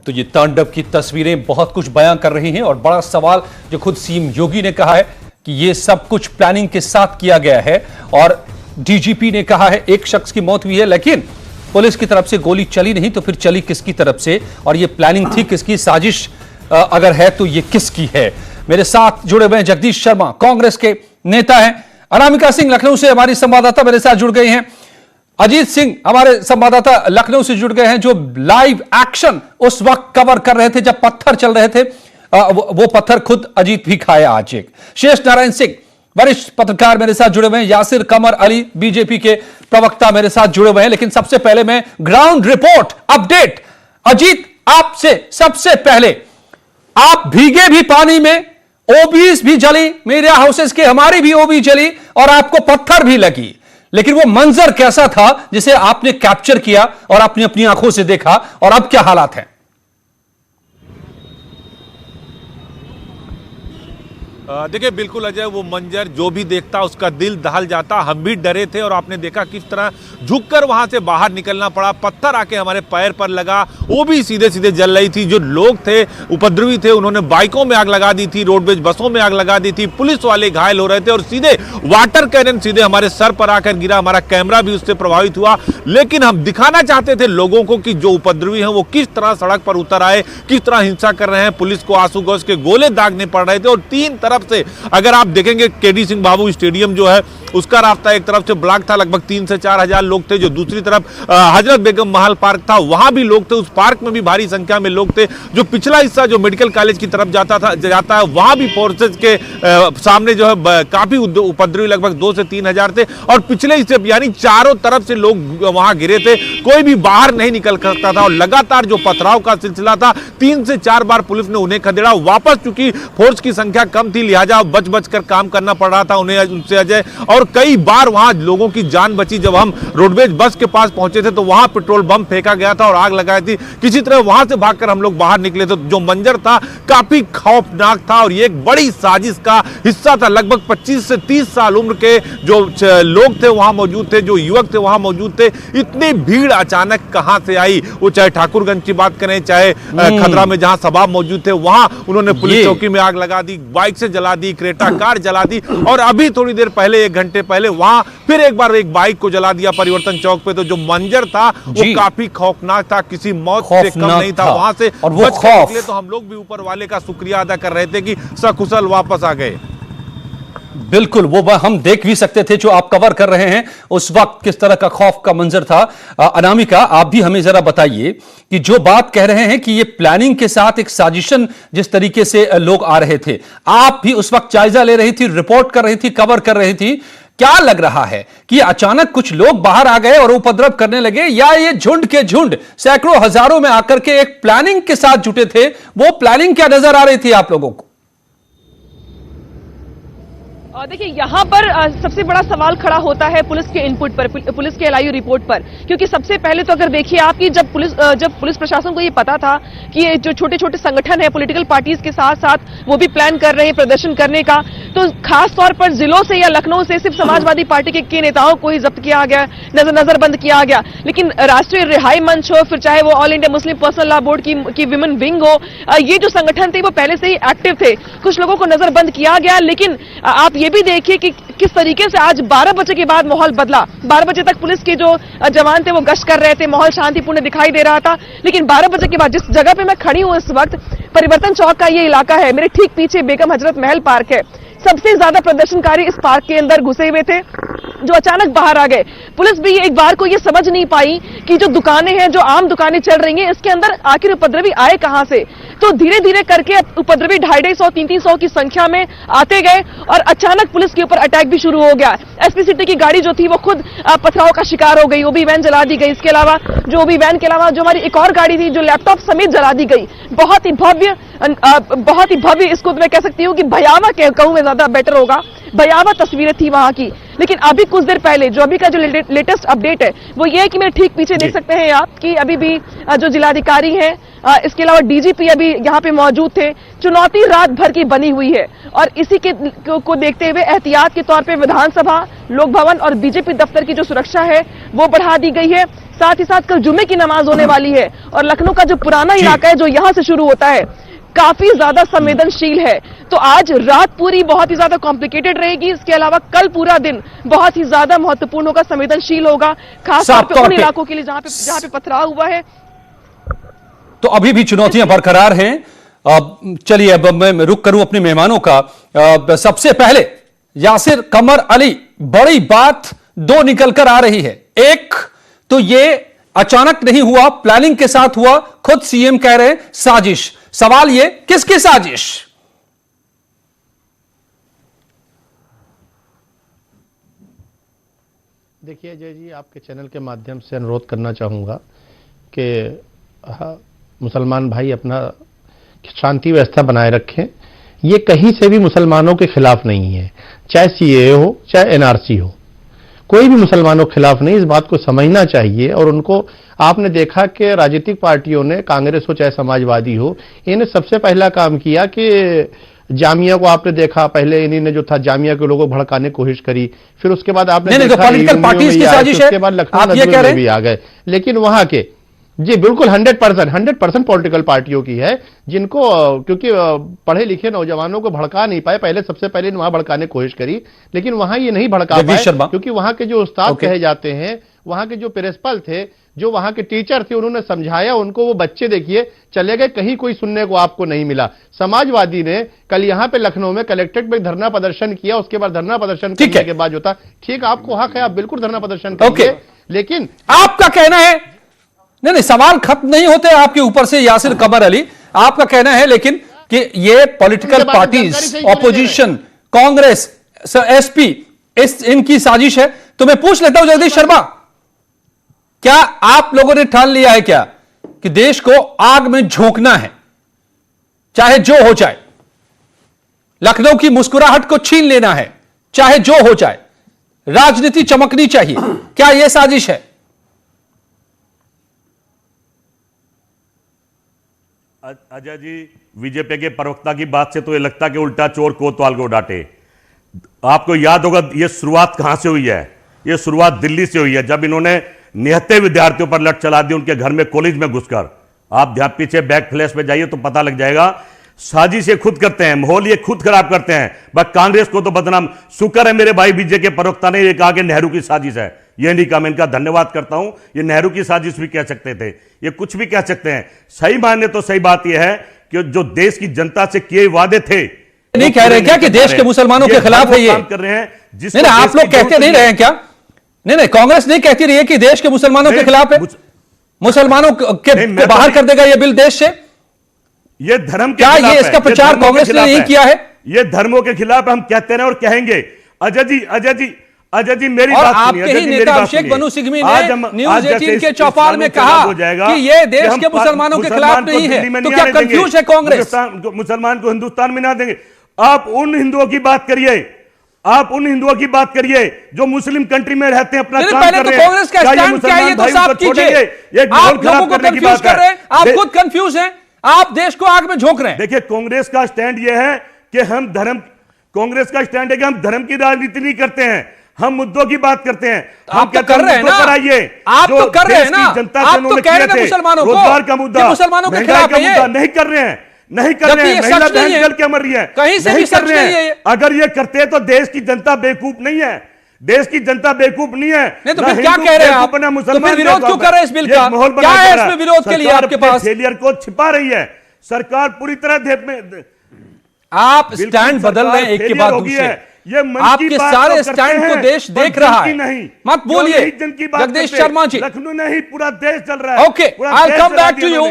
तो ये तांडव की तस्वीरें बहुत कुछ बयां कर रही हैं और बड़ा सवाल जो खुद सीएम योगी ने कहा है कि ये सब कुछ प्लानिंग के साथ किया गया है। और डीजीपी ने कहा है एक शख्स की मौत हुई है लेकिन पुलिस की तरफ से गोली चली नहीं, तो फिर चली किसकी तरफ से और ये प्लानिंग थी किसकी, साजिश अगर है तो ये किसकी है। मेरे साथ जुड़े हुए हैं जगदीश शर्मा, कांग्रेस के नेता हैं। अनामिका सिंह लखनऊ से हमारी संवाददाता मेरे साथ जुड़ गई हैं। अजीत सिंह हमारे संवाददाता लखनऊ से जुड़ गए हैं जो लाइव एक्शन उस वक्त कवर कर रहे थे जब पत्थर चल रहे थे। वो पत्थर खुद अजीत भी खाया आज। एक शेष नारायण सिंह वरिष्ठ पत्रकार मेरे साथ जुड़े हुए हैं। यासिर कमर अली बीजेपी के प्रवक्ता मेरे साथ जुड़े हुए हैं। लेकिन सबसे पहले मैं ग्राउंड रिपोर्ट अपडेट अजीत आपसे सबसे पहले, आप भीगे भी पानी में, ओबीज भी जली, मीडिया हाउसेस के हमारी भी ओबी जली और आपको पत्थर भी लगी, लेकिन वो मंजर कैसा था जिसे आपने कैप्चर किया और आपने अपनी आंखों से देखा और अब क्या हालात हैं? देखिए बिल्कुल अजय, वो मंजर जो भी देखता उसका दिल दहल जाता। हम भी डरे थे और आपने देखा किस तरह झुककर वहां से बाहर निकलना पड़ा। पत्थर आके हमारे पैर पर लगा, वो भी सीधे सीधे जल रही थी। जो लोग थे उपद्रवी थे, उन्होंने बाइकों में आग लगा दी थी, रोडवेज बसों में आग लगा दी थी, पुलिस वाले घायल हो रहे थे और सीधे वाटर कैनन सीधे हमारे सर पर आकर गिरा। हमारा कैमरा भी उससे प्रभावित हुआ। लेकिन हम दिखाना चाहते थे लोगों को कि जो उपद्रवी हैं वो किस तरह सड़क पर उतर आए, किस तरह हिंसा कर रहे हैं। पुलिस को आंसू गैस के गोले दागने पड़ रहे थे और तीन तरफ से अगर आप देखेंगे केडी सिंह बाबू स्टेडियम जो है उसका रास्ता एक तरफ से ब्लॉक था, लगभग 3 से 4 हजार लोग थे। जो दूसरी तरफ हजरत बेगम महल पार्क था वहां भी लोग थे, उस पार्क में भी भारी संख्या में लोग थे। जो पिछला हिस्सा जो मेडिकल कॉलेज की तरफ जाता है वहां भी फोर्सेज के सामने जो है काफी उपद्रवी लगभग 2 से 3 हजार थे और पिछले हिस्से यानी चारों तरफ से लोग वहां घिरे थे, कोई भी बाहर नहीं निकल सकता था और लगातार जो पथराव का सिलसिला था 3 से 4 बार पुलिस ने उन्हें खदेड़ा वापस, चूंकि फोर्स की संख्या कम थी लिहाजा बच बच कर काम करना पड़ रहा था उन्हें उनसे अजय। और कई बार वहां लोगों की जान बची। जब हम रोडवेज बस के पास पहुंचे थे तो वहां पेट्रोल बम फेंका गया था और आग लगाई थी। किसी तरह वहां से भागकर हम लोग बाहर निकले तो जो मंजर था काफी खौफनाक था और ये एक बड़ी साजिश का हिस्सा था। लगभग 25 से 30 साल उम्र के जो लोग थे वहां मौजूद थे, जो युवक थे वहां मौजूद थे। इतनी भीड़ अचानक कहां से आई? वो चाहे ठाकुरगंज की बात करें, चाहे खदरा में जहां सभा मौजूद थे वहां उन्होंने पुलिस चौकी में आग लगा दी, बाइक से जला दी, क्रेटा कार जला दी और अभी थोड़ी देर पहले 1 घंटे पहले वहां फिर एक बार एक बाइक को जला दिया परिवर्तन चौक पे। तो जो मंजर था वो काफी खौफनाक था, किसी मौत से कम नहीं था। वहां से बच के निकले तो हम लोग भी ऊपर वाले का शुक्रिया अदा कर रहे थे कि सकुशल वापस आ गए। बिल्कुल, वो हम देख भी सकते थे जो आप कवर कर रहे हैं उस वक्त किस तरह का खौफ का मंजर था। अनामिका, आप भी हमें जरा बताइए कि जो बात कह रहे हैं कि ये प्लानिंग के साथ एक साजिशन जिस तरीके से लोग आ रहे थे, आप भी उस वक्त जायजा ले रही थी, रिपोर्ट कर रही थी, कवर कर रही थी, क्या लग रहा है कि अचानक कुछ लोग बाहर आ गए और उपद्रव करने लगे या ये झुंड के झुंड सैकड़ों हजारों में आकर के एक प्लानिंग के साथ जुटे थे? वो प्लानिंग क्या नजर आ रही थी आप लोगों को? देखिए यहाँ पर सबसे बड़ा सवाल खड़ा होता है पुलिस के इनपुट पर, पुलिस के एलआईयू रिपोर्ट पर। क्योंकि सबसे पहले तो अगर देखिए आप कि जब पुलिस प्रशासन को ये पता था कि ये जो छोटे छोटे संगठन है पॉलिटिकल पार्टीज के साथ साथ वो भी प्लान कर रहे हैं प्रदर्शन करने का, तो खास तौर पर जिलों से या लखनऊ से सिर्फ समाजवादी पार्टी के नेताओं को ही जब्त किया गया, नजरबंद किया गया। लेकिन राष्ट्रीय रिहाई मंच हो, फिर चाहे वो all India Muslim personal law board की विमेन विंग हो, ये जो संगठन थे वो पहले से ही एक्टिव थे। कुछ लोगों को नजरबंद किया गया। लेकिन आप ये भी देखिए कि किस तरीके से आज 12 बजे के बाद माहौल बदला। 12 बजे तक पुलिस के जो जवान थे वो गश्त कर रहे थे, माहौल शांतिपूर्ण दिखाई दे रहा था। लेकिन 12 बजे के बाद जिस जगह पे मैं खड़ी हूं इस वक्त, परिवर्तन चौक का ये इलाका है, मेरे ठीक पीछे बेगम हजरत महल पार्क है। सबसे ज्यादा प्रदर्शनकारी इस पार्क के अंदर घुसे हुए थे जो अचानक बाहर आ गए। पुलिस भी एक बार को ये समझ नहीं पाई कि जो दुकानें हैं, जो आम दुकानें चल रही हैं, इसके अंदर आखिर उपद्रवी आए कहां से। तो धीरे धीरे करके उपद्रवी 250-300, 300 की संख्या में आते गए और अचानक पुलिस के ऊपर अटैक भी शुरू हो गया। एसपी सिटी की गाड़ी जो थी वो खुद पथराव का शिकार हो गई, ओबी वैन जला दी गई। इसके अलावा जो ओबी वैन के अलावा जो हमारी एक और गाड़ी थी जो लैपटॉप समेत जला दी गई। बहुत ही भव्य इसको मैं कह सकती हूँ कि भयावह कहूं मैं, ज्यादा बेटर होगा, भयावह तस्वीरें थी वहां की। लेकिन अभी कुछ देर पहले जो अभी का जो लेटेस्ट अपडेट है वो ये है कि मेरे ठीक पीछे देख सकते हैं आप कि अभी भी जो जिलाधिकारी हैं, इसके अलावा डीजीपी अभी यहाँ पे मौजूद थे। चुनौती रात भर की बनी हुई है और इसी को देखते हुए एहतियात के तौर पे विधानसभा, लोक भवन और बीजेपी दफ्तर की जो सुरक्षा है वो बढ़ा दी गई है। साथ ही साथ कल जुम्मे की नमाज होने वाली है और लखनऊ का जो पुराना इलाका है जो यहां से शुरू होता है काफी ज्यादा संवेदनशील है। तो आज रात पूरी बहुत ही ज्यादा कॉम्प्लिकेटेड रहेगी। इसके अलावा कल पूरा दिन बहुत ही ज्यादा महत्वपूर्ण होगा, संवेदनशील होगा, खासतौर पर उन इलाकों के लिए जहां पे पथराव हुआ है। तो अभी भी चुनौतियां बरकरार हैं। चलिए अब मैं रुक करूं अपने मेहमानों का। सबसे पहले यासिर कमर अली, बड़ी बात दो निकलकर आ रही है। एक तो ये अचानक नहीं हुआ, प्लानिंग के साथ हुआ, खुद सीएम कह रहे हैं साजिश। सवाल ये, किसकी साजिश? देखिए अजय जी, आपके चैनल के माध्यम से अनुरोध करना चाहूंगा कि मुसलमान भाई अपना शांति व्यवस्था बनाए रखें। ये कहीं से भी मुसलमानों के खिलाफ नहीं है, चाहे सीएए हो चाहे एनआरसी हो, कोई भी मुसलमानों के खिलाफ नहीं। इस बात को समझना चाहिए। और उनको आपने देखा कि राजनीतिक पार्टियों ने, कांग्रेस हो चाहे समाजवादी हो, इन्हें सबसे पहला काम किया कि जामिया को आपने देखा, पहले इन्हीं ने जो था जामिया के लोगों को भड़काने की कोशिश करी, फिर उसके बाद आपने देखा पॉलिटिकल पार्टीज की साजिश है, उसके बाद लखनऊ भी आ गए। लेकिन वहां के जी बिल्कुल 100% पॉलिटिकल पार्टियों की है, जिनको क्योंकि पढ़े लिखे नौजवानों को भड़का नहीं पाए, पहले सबसे पहले वहां भड़काने की कोशिश करी, लेकिन वहां ये नहीं भड़का पाए क्योंकि वहां के जो उस्ताद कहे जाते हैं, वहां के जो प्रिंसिपल थे, जो वहां के टीचर थे, उन्होंने समझाया उनको। वो बच्चे देखिए चले गए, कहीं कोई सुनने को आपको नहीं मिला। समाजवादी ने कल यहां पे लखनऊ में कलेक्ट्रेट में धरना प्रदर्शन किया, उसके बाद धरना प्रदर्शन करने के बाद जो था, ठीक आपको हक है, आप बिल्कुल धरना प्रदर्शन करिए, लेकिन आपका कहना है नहीं, सवाल खत्म नहीं होते आपके ऊपर से यासिर कमर अली। आपका कहना है लेकिन कि ये political parties, opposition, Congress, SP, इनकी साजिश है। तो मैं पूछ लेता हूं जगदीश शर्मा, क्या आप लोगों ने ठान लिया है क्या कि देश को आग में झोंकना है, चाहे जो हो जाए? लखनऊ की मुस्कुराहट को छीन लेना है, चाहे जो हो जाए, राजनीति चमकनी चाहिए, क्या यह साजिश है? अजय जी, बीजेपी के प्रवक्ता की बात से तो ये लगता कि उल्टा चोर कोतवाल को डांटे। आपको याद होगा ये शुरुआत कहां से हुई है? ये शुरुआत दिल्ली से हुई है, जब इन्होंने निहत्थे विद्यार्थियों पर लठ चला दी उनके घर में, कॉलेज में घुसकर। आप ध्यान पीछे बैक फ्लैश पे जाइए तो पता लग जाएगा। साजिश ये खुद करते हैं, माहौल ये खुद खराब करते हैं, बस कांग्रेस को तो बदनाम। शुक्र है मेरे भाई बीजेपी के प्रवक्ता ने ये कहा कि नेहरू की साजिश है, ये नहीं कहा। मैं इनका धन्यवाद करता हूं। ये नेहरू की साजिश भी कह सकते थे, ये कुछ भी कह सकते हैं। सही मायने तो सही बात यह है कि जो देश की जनता से किए वादे थे, नहीं कह रहे क्या कि देश के मुसलमानों के खिलाफ है? ये काम कर रहे हैं नहीं, आप लोग कहते नहीं रहे क्या? नहीं, कांग्रेस नहीं कहती रही है कि देश के मुसलमानों के खिलाफ है? मुसलमानों के बाहर कर देगा ये बिल देश से? ये धर्म के क्या खिलाफ ये इसका प्रचार कांग्रेस ने नहीं किया है? ये धर्मों के खिलाफ हम कहते रहे और कहेंगे। अजय जी मेरी और बात आपके ही नेता अभिषेक बनू सिंघवी ने न्यूज 18 के चौपाल में कहा कि ये देश के मुसलमानों के खिलाफ नहीं है। तो क्या कंफ्यूज है कांग्रेस? मुसलमान को हिंदुस्तान में ना देंगे। आप उन हिंदुओं की बात करिए, आप उन हिंदुओं की बात करिए जो मुस्लिम कंट्री में रहते हैं, अपना काम कर रहे हैं। कांग्रेस का स्टैंड क्या है ये तो साफ कीजिए। आप लोगों को कंफ्यूज कर रहे हैं, आप खुद कंफ्यूज हैं, आप देश को आग में झोंक रहे हैं। देखिए कांग्रेस का स्टैंड यह है कि हम धर्म, कांग्रेस का स्टैंड है कि हम धर्म की राजनीति नहीं करते हैं, हम मुद्दों की बात करते हैं। आप तो कर रहे हैं ना, आप तो कर रहे हैं ना, आप तो कह रहे हैं मुसलमानों को, रोजगार का मुद्दा, मुसलमानों के खिलाफ है ये। नहीं कर रहे हैं, नहीं कर रहे हैं। महिला बहन जल के मर रही है, कहीं से भी सच नहीं है। अगर ये करते तो देश की जनता बेवकूफ नहीं है, देश की जनता बेवकूफ नहीं है। नहीं तो फिर क्या कह रहे हैं आप? तो फिर विरोध क्यों कर रहे हैं इस बिल का? क्या है इसमें विरोध के लिए आपके पास? फेलियर को छिपा रही है सरकार पूरी तरह। आप स्टैंड बदल रहे हैं एक के बाद दूसरे। आपके सारे स्टैंड को देश देख रहा है। मत बोलिए जगदीश शर्मा जी। लखनऊ नहीं पूरा देश चल रहा है। Okay, I will come back to you. No,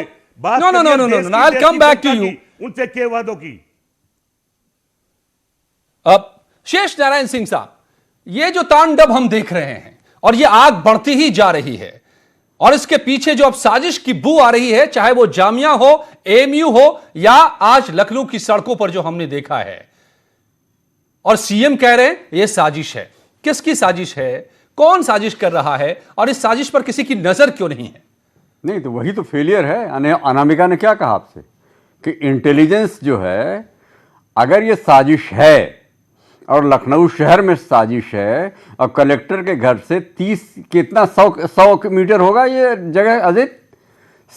I will come back to you. उनसे के वादों की। अब शेष नारायण सिंह साहब, ये जो तांडव हम देख रहे हैं और ये आग बढ़ती ही जा रही है, और इसके पीछे जो अब साजिश की बू आ रही है, चाहे वो जामिया हो, एएमयू हो, या आज लखनऊ की सड़कों पर जो हमने देखा है, और सीएम कह रहे हैं ये साजिश है। किसकी साजिश है? कौन साजिश कर रहा है? और इस साजिश पर किसी की नजर क्यों नहीं है? नहीं तो वही तो फेलियर है। अनामिका ने क्या कहा आपसे कि इंटेलिजेंस जो है, अगर ये साजिश है और लखनऊ शहर में साजिश है, और कलेक्टर के घर से 30 कितना 100 मीटर होगा ये जगह अजित,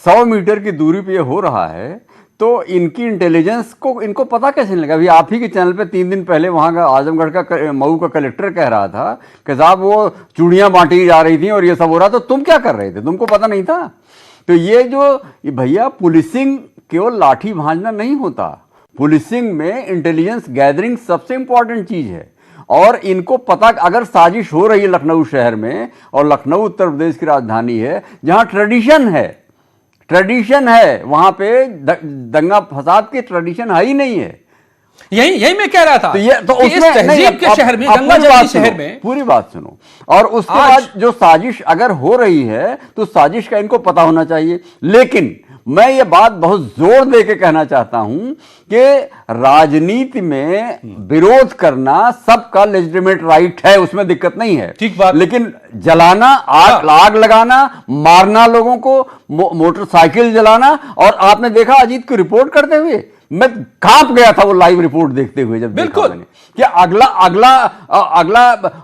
100 मीटर की दूरी पे ये हो रहा है। तो इनकी इंटेलिजेंस को इनको पता कैसे नहीं लगा? अभी आप ही के चैनल पे 3 दिन पहले वहाँ का आजमगढ़ का मऊ का कलेक्टर कह रहा था कि साहब वो चूड़ियाँ बांटी जा रही थी और ये सब हो रहा, तो तुम क्या कर रहे थे? तुमको पता नहीं था? तो ये भैया पुलिसिंग केवल लाठी भांजना नहीं होता, पुलिसिंग में इंटेलिजेंस गैदरिंग सबसे इंपॉर्टेंट चीज है। और इनको पता, अगर साजिश हो रही है लखनऊ शहर में, और लखनऊ उत्तर प्रदेश की राजधानी है जहां ट्रेडिशन है, वहां पे दंगा फसाद की ट्रेडिशन है ही नहीं है। यही मैं कह रहा था। तो उसमें तहजीब के शहर में, गंगा जमुनी शहर में, पूरी बात सुनो, और उसके बाद जो साजिश अगर हो रही है तो साजिश का इनको पता होना चाहिए। लेकिन मैं ये बात बहुत जोर दे के कहना चाहता हूं कि राजनीति में विरोध करना सबका लेजिटिमेट राइट है, उसमें दिक्कत नहीं है, ठीक बात। लेकिन जलाना, आग लगाना, मारना लोगों को, मोटरसाइकिल जलाना, और आपने देखा अजीत को रिपोर्ट करते हुए, मैं कांप गया था वो लाइव रिपोर्ट देखते हुए जब देखा मैंने कि अगला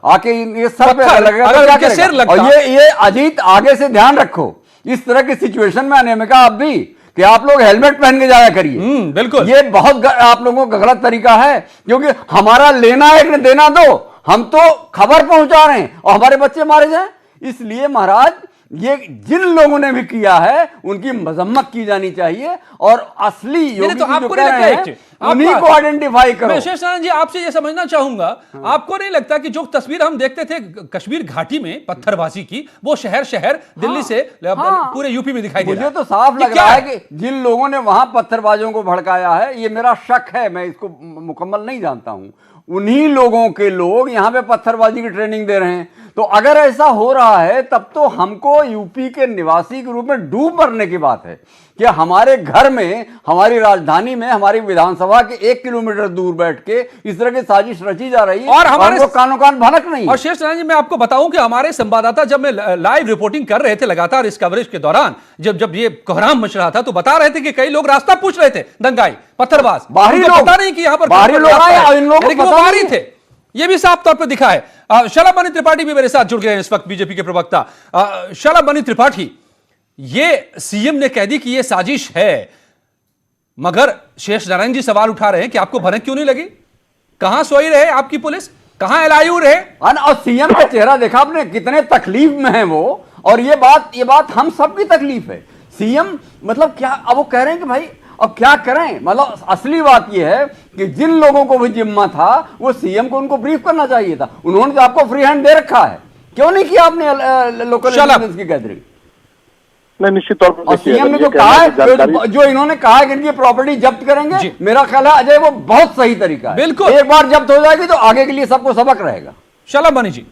आके ये सर पे लगेगा तो क्या करेगा? और ये अजीत आगे से ध्यान रखो इस तरह की सिचुएशन में आने में, कहा आप भी कि आप लोग हेलमेट पहन के जाया करिए। बिल्कुल, ये बहुत आप लोगों का गलत तरीका है, क्योंकि हमारा लेना है, देना दो, हम तो खबर पहुंचा रहे हैं और हमारे बच्चे मारे जाए। इसलिए महाराज ये जिन लोगों ने भी किया है उनकी मजम्मत की जानी चाहिए, और असली योगी तो आपको जो कह रहे हैं उन्हीं को आइडेंटिफाई करो। मैं शेष नारायण जी आपसे ये समझना चाहूंगा, आपको नहीं लगता कि जो तस्वीर हम देखते थे कश्मीर घाटी में पत्थरबाजी की, वो शहर दिल्ली से पूरे यूपी में दिखाई दे रहा है? मुझे तो साफ लग रहा है कि जिन लोगों ने वहां पत्थरबाजों को भड़काया है, ये मेरा शक है, मैं इसको मुकम्मल नहीं जानता हूं, उन्हीं लोगों के लोग यहां पे पत्थरबाजी की ट्रेनिंग दे रहे हैं। तो अगर ऐसा हो रहा है तब तो हमको यूपी के निवासी के रूप में डूब मरने की बात है कि हमारे घर में, हमारी राजधानी में, हमारी विधानसभा के 1 किलोमीटर दूर बैठ के इस तरह की साजिश रची जा रही है, और हमारे कानों कान भनक नहीं। और शेष नारायण जी, मैं आपको बताऊं कि हमारे संवाददाता जब मैं लाइव रिपोर्टिंग कर रहे थे लगातार इस कवरेज के दौरान, जब ये कोहराम मच रहा था, तो बता रहे थे कि कई लोग रास्ता पूछ रहे थे, दंगाई पत्थरबाज, बाहरी लोग, पता नहीं कि यहां पर बाहरी लोग आए, इन लोगों को बाहरी थे, ये भी साफ तौर पर दिखा है। शलभ त्रिपाठी भी मेरे साथ जुड़ गए हैं इस वक्त, बीजेपी के प्रवक्ता। शलभ त्रिपाठी, ये सीएम ने कह दी कि ये साजिश है, मगर शेष नारायण जी सवाल उठा रहे हैं कि आपको भनक क्यों नहीं लगी? कहां सोई रहे आपकी पुलिस, कहां एलआईयू रहे? और सीएम का चेहरा देखा आपने, कितने तकलीफ में है वो, और ये बात हम सबकी तकलीफ है। सीएम मतलब क्या, अब वो कह रहे हैं कि भाई अब क्या करें, मतलब असली बात यह है कि जिन लोगों को भी जिम्मा था वो सीएम को उनको ब्रीफ करना चाहिए था, उन्होंने तो आपको फ्री हैंड दे रखा है, क्यों नहीं किया आपने लोकल इंटेलिजेंस की गैदरिंग? नहीं, निश्चित तौर पर सीएम ने जो कहा है, जो इन्होंने कहा है कि इनकी प्रॉपर्टी जब्त करेंगे, मेरा ख्याल है अजय वो बहुत सही तरीका है। बिल्कुल, एक बार जब्त हो जाएगी तो आगे के लिए सबको सबक रहेगा। शलभ जी,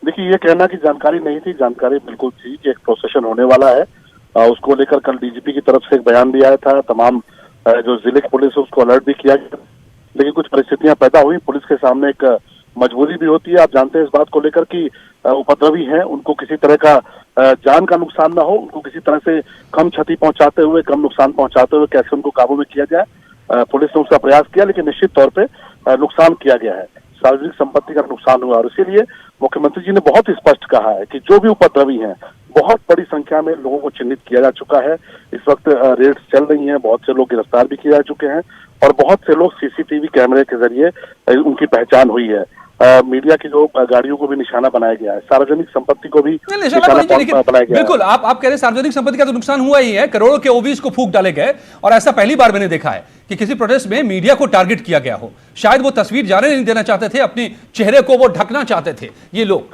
देखिए, ये कहना कि जानकारी नहीं थी, जानकारी बिल्कुल थी कि एक प्रोसेशन होने वाला है, उसको लेकर कल डीजीपी की तरफ से एक बयान भी आया था, तमाम जो जिले की पुलिस है उसको अलर्ट भी किया गया, लेकिन कुछ परिस्थितियां पैदा हुई, पुलिस के सामने एक मजबूरी भी होती है। आप जानते हैं इस बात को लेकर कि उपद्रवी हैं, उनको किसी तरह का जान का नुकसान ना हो, उनको किसी तरह से कम क्षति पहुंचाते हुए, कम नुकसान पहुंचाते हुए कैसे उनको काबू में किया जाए। पुलिस ने उसका प्रयास किया, लेकिन निश्चित तौर पर नुकसान किया गया है, सार्वजनिक संपत्ति का नुकसान हुआ, और इसीलिए मुख्यमंत्री जी ने बहुत स्पष्ट कहा है कि जो भी उपद्रवी हैं, बहुत बड़ी संख्या में लोगों को चिन्हित किया जा चुका है, इस वक्त रेड्स चल रही हैं, बहुत से लोग गिरफ्तार भी किए जा चुके हैं, और बहुत से लोग सीसीटीवी कैमरे के जरिए उनकी पहचान हुई है। मीडिया की जो गाड़ियों को भी निशाना बनाया गया है, सार्वजनिक संपत्ति को भी निशाना बनाया गया। बिल्कुल, आप कह रहे हैं सार्वजनिक संपत्ति का तो नुकसान हुआ ही है, करोड़ों के ओवीज को फूंक डाले गए, और ऐसा पहली बार मैंने देखा है कि किसी प्रोटेस्ट में मीडिया को टारगेट किया गया हो। शायद वो तस्वीर जाने नहीं देना चाहते थे, अपने चेहरे को वो ढकना चाहते थे ये लोग,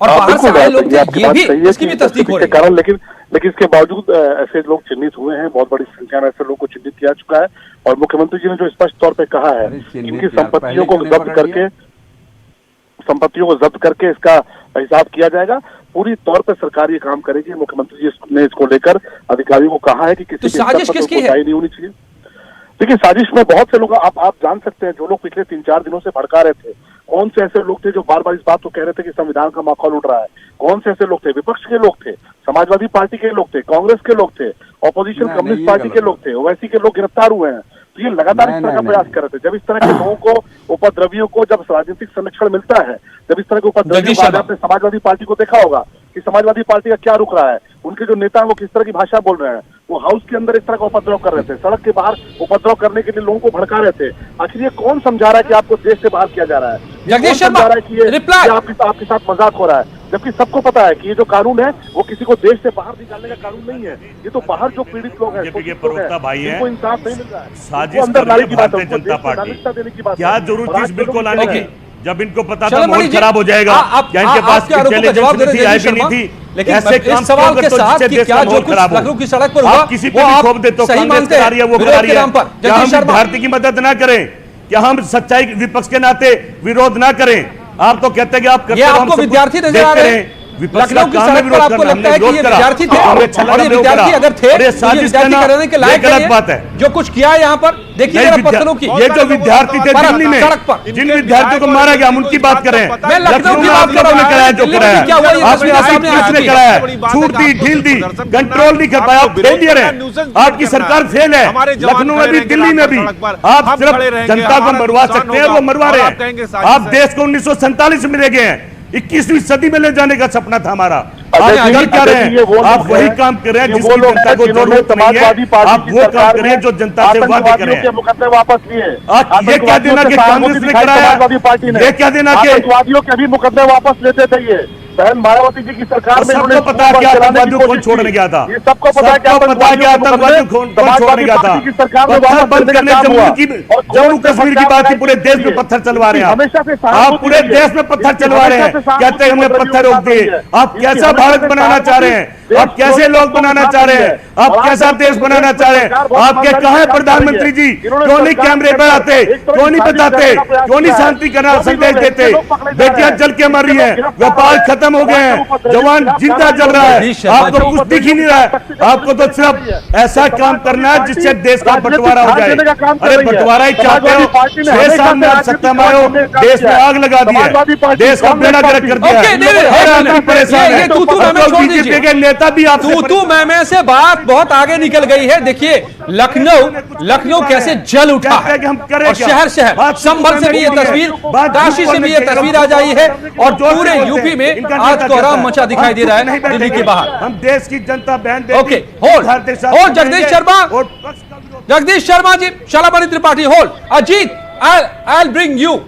और बाहर से आए लोग थे, ये भी इसकी भी तस्दीक हो रही है। लेकिन इसके बावजूद ऐसे लोग चिन्हित हुए हैं, बहुत बड़ी संख्या में ऐसे लोग को चिन्हित किया चुका है, और मुख्यमंत्री जी ने जो स्पष्ट तौर पे कहा है, इनकी संपत्तियों को जब्त करके इसका हिसाब किया जाएगा, पूरी तौर पे सरकार ये काम करेगी। मुख्यमंत्री जी ने इसको लेकर अधिकारियों को कहा है कि किसी साजिश किसकी है? नहीं होनी चाहिए। देखिए, साजिश में बहुत से लोग आप जान सकते हैं, जो लोग पिछले 3-4 दिनों से भड़का रहे थे, कौन से ऐसे लोग थे जो बार बार इस बात को कह रहे थे कि संविधान का माखौल उड़ रहा है, कौन से ऐसे लोग थे? विपक्ष के लोग थे, समाजवादी पार्टी के लोग थे, कांग्रेस के लोग थे, ऑपोजिशन कम्युनिस्ट पार्टी के लोग थे, ओवैसी के लोग गिरफ्तार हुए हैं, तो ये लगातार इस तरह का प्रयास कर रहे थे। जब इस तरह के लोगों को, उपद्रवियों को जब राजनीतिक संरक्षण मिलता है, जब इस तरह के उपद्रवियों को, आपने समाजवादी पार्टी को देखा होगा कि समाजवादी पार्टी का क्या रुख रहा है, उनके जो नेता है वो किस तरह की भाषा बोल रहे हैं, वो हाउस के अंदर इस तरह का उपद्रव कर रहे थे, सड़क के बाहर उपद्रव करने के लिए लोगों को भड़का रहे थे। आखिर ये कौन समझा रहा है कि आपको देश से बाहर किया जा रहा है? जगदीश शर्मा, आपके साथ मजाक हो रहा है, जबकि सबको पता है कि ये जो कानून है वो किसी को देश से बाहर निकालने का कानून नहीं है। ये तो बाहर जो पीड़ित लोग हैं, उनको इंसाफ नहीं मिल रहा है, साजिश अंदर लाने की बात है, भारतीय जनता पार्टी नागरिकता देने की बात, क्या जरूरत थी इस बिल को लाने की? जब इनको पता था चलो माहौल मणि जी, खराब हो जाएगा, क्या इनके पास जवाब दे रहे थे नहीं थी? लेकिन ऐसे इस काम सवाल क्यों के करते हो साथ जिससे कि देश क्या का जो माहौल कुछ खराब हो? लखनऊ की सड़क पर हुआ आप किसी वो पे भी आप खोप देते हो, सही कांग्रेस मानते करा रही है, वो विरोध करा के रही है। नाम पर। क्या हम जगदीश शर्मा, विद्यार्थी की मदद ना करें? क्या हम सच्चाई विपक्ष के नाते विरोध ना करें? आप तो कहते हैं कि आप करते ये हो, हम आपको सब विद्यार्थी कुछ नजर आ देखते रहे हैं? विपक्ष लखनऊ का की काम है सड़क पर विरोध आपको करना, लगता है कि हमने ये विरोध करा। विद्यार्थी थे, हमें और ये विद्यार्थी अगर थे और ये तो ये साजिश विद्यार्थी करना करने के लायक ये गलत नहीं बात है। जो कुछ किया है यहाँ पर देखिए नहीं, जरा पत्थरों की ये जो विद्यार्थी थे दिल्ली में, सड़क पर जिन विद्यार्थियों को मारा गया, हम उनकी बात करें। मैं लखनऊ की बात कर रहा हूं, कराया जो दिल्ली में कराया, क्या हुआ ये आपने तस्वीरें सामने आ किसने चुकी कराया? हैं। छूट दी, ढील दी, कंट्रोल नहीं कर पाया, आप फेलियर है, आपकी सरकार फेल है। लखनऊ में भी, दिल्ली में भी आप सिर्फ जनता को मरवा सकते हैं, वो मरवा रहे हैं। आप देश को 1947 में ले गए हैं, 21वीं सदी में ले जाने का सपना था हमारा। आप कर क्या रहे हैं? आप वही काम कर रहे हैं जिसकी जनता को जरूरत नहीं है। आप वो काम कर रहे हैं जो जनता से वादे कर रहे हैं। मुकदमे वापस लिए, आप ये क्या देना कि कांग्रेस ने कराया? समाजवादी पार्टी ने, ये क्या देना कि आतंकवादियों के भी मुकदमे वापस लेते थे। ये बहन मायावती जी की सरकार में सबको पता है कि आतंकवादियों को कौन छोड़ने गया था? ये सबको पता है कि आतंकवादियों को कौन छोड़ने गया था? पत्थर बंद करने जम्मू कश्मीर की बात की पूरे देश में पत्थर चलवा रहे हैं। आप पूरे देश में पत्थर चलवा रहे हैं, कहते हैं हमने पत्थर रोक दिए। आप कैसा भारत बनाना चाह रहे हैं? आप कैसे लोग बनाना चाह रहे हैं? आप कैसा देश बनाना चाह रहे हैं? आपके कहां है प्रधानमंत्री जी? क्यों नहीं कैमरे पर आते? क्यों नहीं बताते? क्यों नहीं शांति करना संदेश देते? बेटियां जल के मर रही है, व्यापार खत्म हो गए हैं, जवान जिंदा जल रहा है, आपको कुछ दिख ही नहीं रहा है। आपको तो सिर्फ ऐसा काम करना है जिससे देश का बंटवारा हो जाए। अरे बंटवारा ही चाहते हो, 6 साल में सत्ता में आए हो, देश में आग लगा दी है, देश का बेड़ा गर्क कर दिया है, परेशान है। बीजेपी के नेता भी आप तू मैं से बात बहुत आगे निकल गई है। देखिए लखनऊ कैसे जल उठा है और शहर संभल से भी ये तस्वीर, काशी से भी ये तस्वीर आ जाई है और पूरे यूपी में आज कोहराम मचा दिखाई दे रहा है दिल्ली के बाहर। हम देश की जनता बहन okay hold Jagdish Sharma ji, Shalamani Tripathi hold. Ajit I bring you.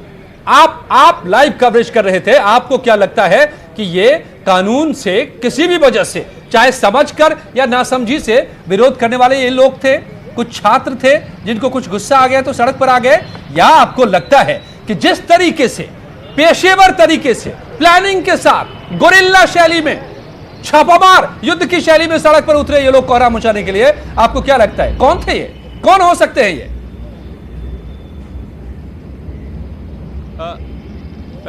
आप लाइव कवरेज कर रहे थे, आपको क्या लगता है कि ये कानून से किसी भी वजह से, चाहे समझकर या नासमझी से विरोध करने वाले ये लोग थे, कुछ छात्र थे जिनको कुछ गुस्सा आ गया तो सड़क पर आ गए, या आपको लगता है कि जिस तरीके से पेशेवर तरीके से प्लानिंग के साथ गोरिल्ला शैली में, छापामार युद्ध की शैली में सड़क पर उतरे ये लोग कोहराम मचाने के लिए, आपको क्या लगता है कौन थे ये? कौन हो सकते हैं ये?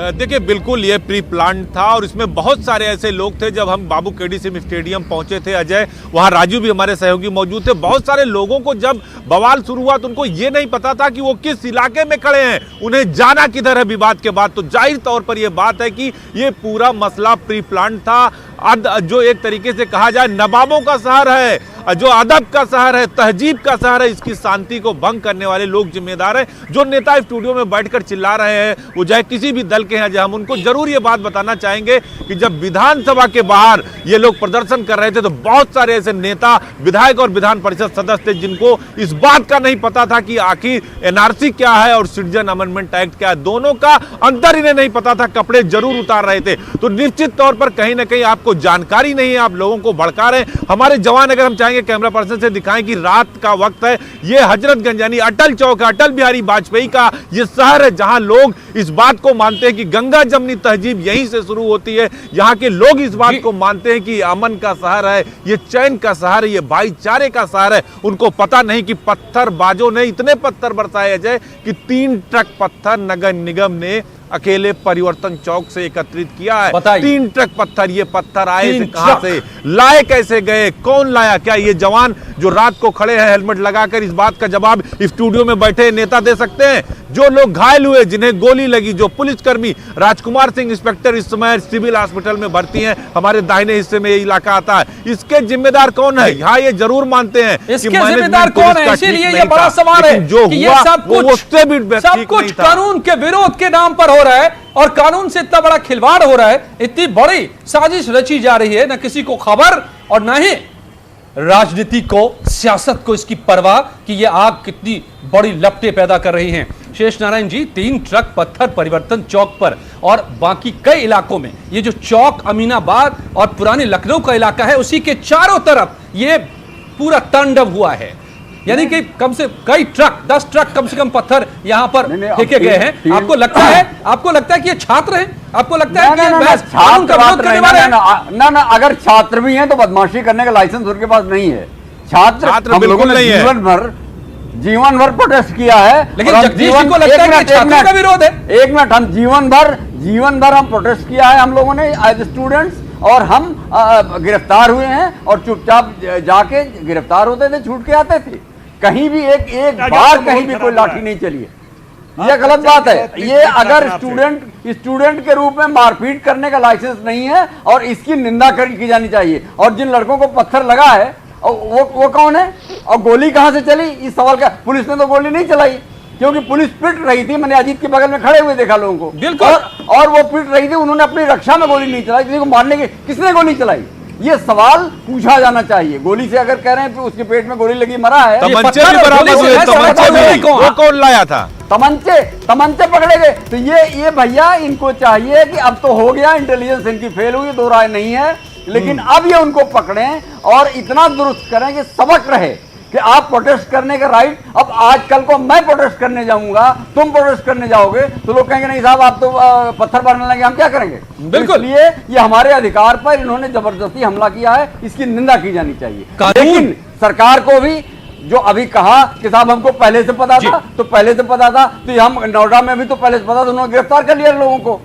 देखिए बिल्कुल ये प्री प्लान था और इसमें बहुत सारे ऐसे लोग थे। जब हम बाबू केडी सिंह स्टेडियम पहुंचे थे अजय, वहां राजू भी हमारे सहयोगी मौजूद थे। बहुत सारे लोगों को जब बवाल शुरू हुआ तो उनको ये नहीं पता था कि वो किस इलाके में खड़े हैं, उन्हें जाना किधर है विवाद के बाद। तो जाहिर तौर पर यह बात है कि ये पूरा मसला प्री प्लान था। जो एक तरीके से कहा जाए नवाबों का शहर है, जो अदब का शहर है, तहजीब का शहर है, इसकी शांति को भंग करने वाले लोग जिम्मेदार हैं। जो नेता स्टूडियो में बैठकर चिल्ला रहे हैं वो चाहे किसी भी दल के हैं, हम उनको जरूर ये बात बताना चाहेंगे कि जब विधानसभा के बाहर ये लोग प्रदर्शन कर रहे थे तो बहुत सारे ऐसे नेता, विधायक और विधान परिषद सदस्य थे जिनको इस बात का नहीं पता था कि आखिर एनआरसी क्या है और सिटीजन अमेंडमेंट एक्ट क्या है। दोनों का अंतर इन्हें नहीं पता था, कपड़े जरूर उतार रहे थे। तो निश्चित तौर पर कहीं ना कहीं आपको जानकारी नहीं है, आप लोगों को भड़का रहे हैं। हमारे जवान, अगर हम चाहेंगे कैमरा पर्सन से दिखाएं कि रात का वक्त है, ये हजरतगंज यानी अटल चौक है, अटल बिहारी वाजपेयी का ये शहर है जहां लोग इस बात को मानते हैं कि गंगा जमनी तहजीब यहीं से शुरू होती है। यहाँ के लोग इस बात को मानते हैं कि अमन का शहर है, ये चैन का शहर है, ये भाईचारे का शहर है। उनको पता नहीं कि पत्थरबाजों ने इतने पत्थर बरसाए अजय कि 3 ट्रक पत्थर नगर निगम ने अकेले परिवर्तन चौक से एकत्रित किया है। 3 ट्रक पत्थर। ये पत्थर आए थे कहां से, लाए कैसे गए, कौन लाया? क्या ये जवान जो रात को खड़े हैं हेलमेट लगाकर, इस बात का जवाब स्टूडियो में बैठे नेता दे सकते हैं जो लोग घायल हुए, जिन्हें गोली लगी, जो पुलिसकर्मी राजकुमार सिंह इंस्पेक्टर इस समय सिविल हॉस्पिटल में भर्ती हैं, हमारे दाहिने हिस्से में ये इलाका आता है, इसके जिम्मेदार कौन है? यहाँ ये जरूर मानते हैं इसके जिम्मेदार कौन है, इसीलिए ये बड़ा सवाल है जो कि ये सब कुछ कानून के विरोध के नाम पर हो रहा है और कानून से इतना बड़ा खिलवाड़ हो रहा है, इतनी बड़ी साजिश रची जा रही है, न किसी को खबर और न ही राजनीति को, सियासत को इसकी परवाह कि ये आग कितनी बड़ी लपटें पैदा कर रही हैं। शेष नारायण जी, 3 ट्रक पत्थर परिवर्तन चौक पर और बाकी कई इलाकों में, ये जो चौक अमीनाबाद और पुराने लखनऊ का इलाका है, उसी के चारों तरफ ये पूरा तांडव हुआ है। यानी कि कम से कई ट्रक, 10 ट्रक कम से कम पत्थर यहां पर फेंके गए हैं। आपको लगता है कि ये छात्र हैं? आपको लगता है कि ये कानून का विरोध करने वाले हैं? ना, अगर छात्र भी हैं तो बदमाशी करने का लाइसेंस उनके पास नहीं है। छात्र बिल्कुल नहीं है। जीवन भर प्रोटेस्ट किया है, लेकिन जगदीश जी को लगता है कि छात्रों का विरोध है। एक मिनट, हम जीवन भर हम प्रोटेस्ट किया है हम लोगों ने एज स्टूडेंट्स, और हम गिरफ्तार हुए हैं और चुपचाप जाके गिरफ्तार होते थे, छूट के आते थे। कहीं भी एक बार कहीं भी कोई लाठी नहीं चली है। ये गलत बात है। ये अगर स्टूडेंट के रूप में मारपीट करने का लाइसेंस नहीं है और इसकी निंदा की जानी चाहिए। और जिन लड़कों को पत्थर लगा है वो कौन है और गोली कहां से चली, इस सवाल का। पुलिस ने तो गोली नहीं चलाई क्योंकि पुलिस पिट रही थी। मैंने अजीत के बगल में खड़े हुए देखा लोगों को, बिल्कुल, और वो पिट रही थी, उन्होंने अपनी रक्षा में गोली नहीं चलाई। किसी को मारने की किसने गोली चलाई, ये सवाल पूछा जाना चाहिए। गोली से अगर कह रहे हैं कि उसके पेट में गोली लगी मरा है, तमंचे भी बरामद हुए, वो कौन लाया था? तमंचे पकड़े गए। तो ये भैया, इनको चाहिए कि अब तो हो गया, इंटेलिजेंस इनकी फेल हुई, दो राय नहीं है, लेकिन अब ये उनको पकड़ें और इतना दुरुस्त करें कि सबक रहे कि आप प्रोटेस्ट करने का राइट। अब आजकल को मैं प्रोटेस्ट करने जाऊंगा, तुम प्रोटेस्ट करने जाओगे तो लोग कहेंगे नहीं साहब आप तो पत्थर मारने लगे, हम क्या करेंगे? बिल्कुल। इसलिए ये हमारे अधिकार पर इन्होंने जबरदस्ती हमला किया है, इसकी निंदा की जानी चाहिए। लेकिन सरकार को भी जो अभी कहा कि साहब हमको पहले से पता था, तो पहले से पता था तो हम नोएडा में भी तो पहले से पता था, उन्होंने गिरफ्तार कर लिया लोगों को।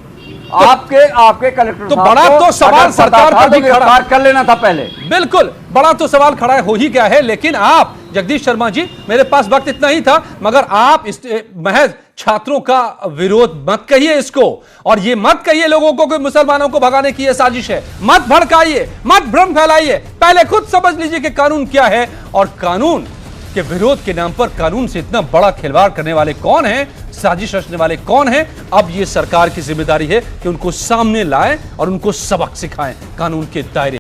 आपके कलेक्टर तो बड़ा तो सवाल सरकार पर भी खड़ा कर लेना था पहले। बिल्कुल, बड़ा तो सवाल खड़ा हो ही गया है। लेकिन आप जगदीश शर्मा जी, मेरे पास वक्त इतना ही था, मगर आप इस महज छात्रों का विरोध मत कहिए इसको, और ये मत कहिए लोगों को कि मुसलमानों को भगाने की ये साजिश है। मत भड़काइए, मत भ्रम फैलाइए। पहले खुद समझ लीजिए कि कानून क्या है और कानून के विरोध के नाम पर कानून से इतना बड़ा खिलवाड़ करने वाले कौन हैं, साजिश रचने वाले कौन हैं। अब ये सरकार की जिम्मेदारी है कि उनको सामने लाएं और उनको सबक सिखाएं कानून के दायरे